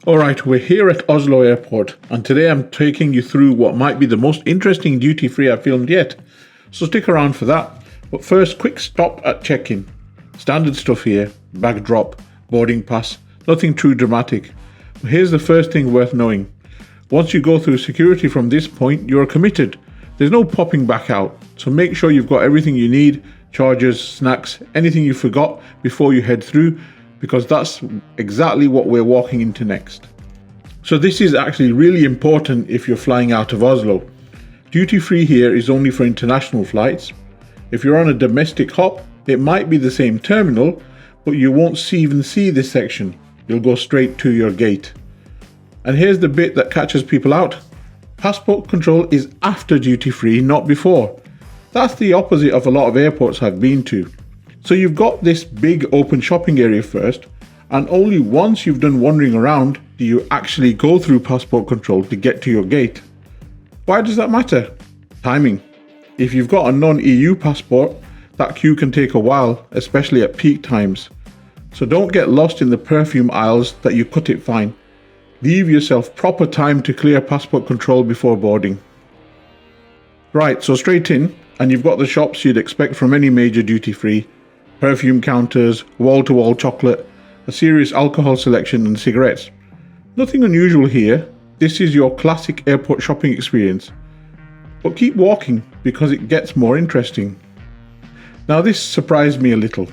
Alright, we're here at Oslo Airport, and today I'm taking you through what might be the most interesting duty free I've filmed yet. So stick around for that. But first, quick stop at check-in. Standard stuff here, bag drop, boarding pass, nothing too dramatic. But here's the first thing worth knowing. Once you go through security from this point, you're committed. There's no popping back out, so make sure you've got everything you need, chargers, snacks, anything you forgot before you head through, because that's exactly what we're walking into next. So this is actually really important if you're flying out of Oslo. Duty free here is only for international flights. If you're on a domestic hop, it might be the same terminal, but you won't even see this section. You'll go straight to your gate. And here's the bit that catches people out. Passport control is after duty free, not before. That's the opposite of a lot of airports I've been to. So you've got this big open shopping area first, and only once you've done wandering around do you actually go through passport control to get to your gate. Why does that matter? Timing. If you've got a non-EU passport, that queue can take a while, especially at peak times. So don't get lost in the perfume aisles that you cut it fine. Leave yourself proper time to clear passport control before boarding. Right, so straight in, and you've got the shops you'd expect from any major duty free. Perfume counters, wall-to-wall chocolate, a serious alcohol selection and cigarettes. Nothing unusual here. This is your classic airport shopping experience. But keep walking because it gets more interesting. Now this surprised me a little.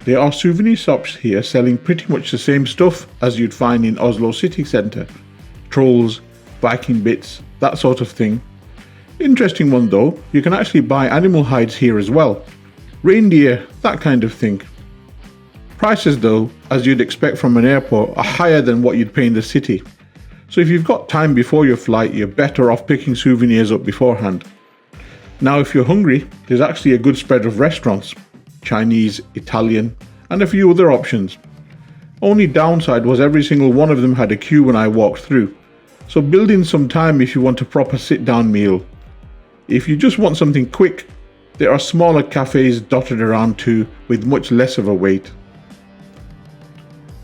There are souvenir shops here selling pretty much the same stuff as you'd find in Oslo city centre. Trolls, Viking bits, that sort of thing. Interesting one though, you can actually buy animal hides here as well. Reindeer, that kind of thing. Prices though, as you'd expect from an airport, are higher than what you'd pay in the city. So if you've got time before your flight, you're better off picking souvenirs up beforehand. Now if you're hungry, there's actually a good spread of restaurants. Chinese, Italian, and a few other options. Only downside was every single one of them had a queue when I walked through. So build in some time if you want a proper sit-down meal. If you just want something quick, there are smaller cafes dotted around too, with much less of a wait.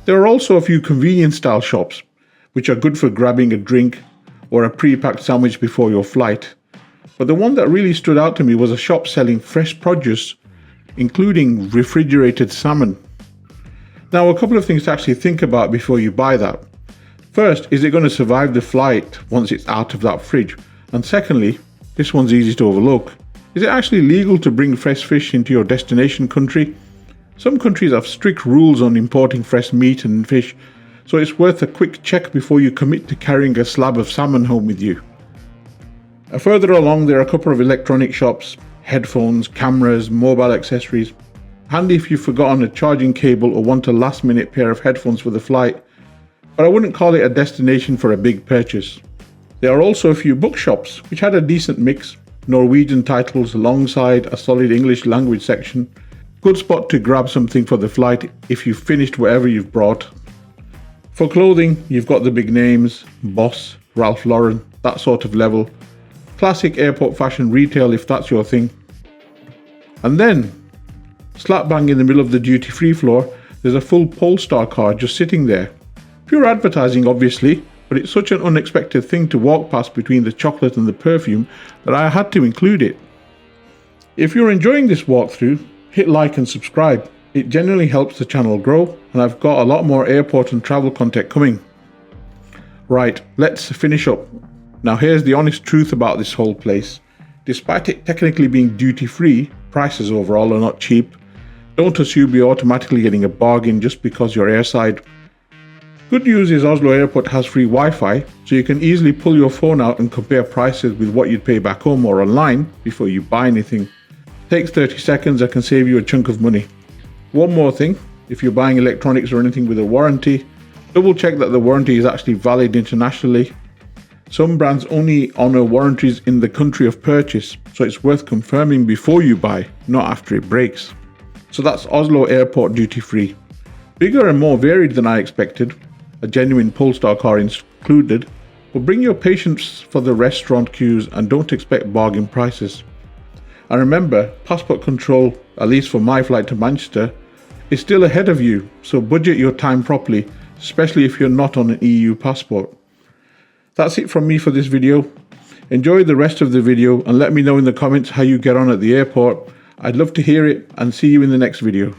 There are also a few convenience style shops, which are good for grabbing a drink or a pre-packed sandwich before your flight. But the one that really stood out to me was a shop selling fresh produce, including refrigerated salmon. Now a couple of things to actually think about before you buy that. First, is it going to survive the flight once it's out of that fridge? And secondly, this one's easy to overlook. Is it actually legal to bring fresh fish into your destination country? Some countries have strict rules on importing fresh meat and fish, so it's worth a quick check before you commit to carrying a slab of salmon home with you. Further along, there are a couple of electronic shops, headphones, cameras, mobile accessories. Handy if you've forgotten a charging cable or want a last-minute pair of headphones for the flight, but I wouldn't call it a destination for a big purchase. There are also a few bookshops, which had a decent mix. Norwegian titles alongside a solid English language section. Good spot to grab something for the flight if you've finished whatever you've brought. For clothing, you've got the big names, Boss, Ralph Lauren, that sort of level. Classic airport fashion retail if that's your thing. And then, slap bang in the middle of the duty free floor, there's a full Polestar car just sitting there. Pure advertising obviously, but it's such an unexpected thing to walk past between the chocolate and the perfume that I had to include it. If you're enjoying this walkthrough, hit like and subscribe. It generally helps the channel grow, and I've got a lot more airport and travel content coming. Right, let's finish up. Now here's the honest truth about this whole place. Despite it technically being duty free, prices overall are not cheap. Don't assume you're automatically getting a bargain just because you're airside. Good news is Oslo Airport has free Wi-Fi, so you can easily pull your phone out and compare prices with what you'd pay back home or online before you buy anything. Takes 30 seconds and can save you a chunk of money. One more thing, if you're buying electronics or anything with a warranty, double check that the warranty is actually valid internationally. Some brands only honour warranties in the country of purchase, so it's worth confirming before you buy, not after it breaks. So that's Oslo Airport duty free. Bigger and more varied than I expected. A genuine Polestar car included, but bring your patience for the restaurant queues and don't expect bargain prices. And remember, passport control, at least for my flight to Manchester, is still ahead of you, so budget your time properly especially if you're not on an EU passport. That's it from me for this video. Enjoy the rest of the video and let me know in the comments how you get on at the airport. I'd love to hear it, and see you in the next video.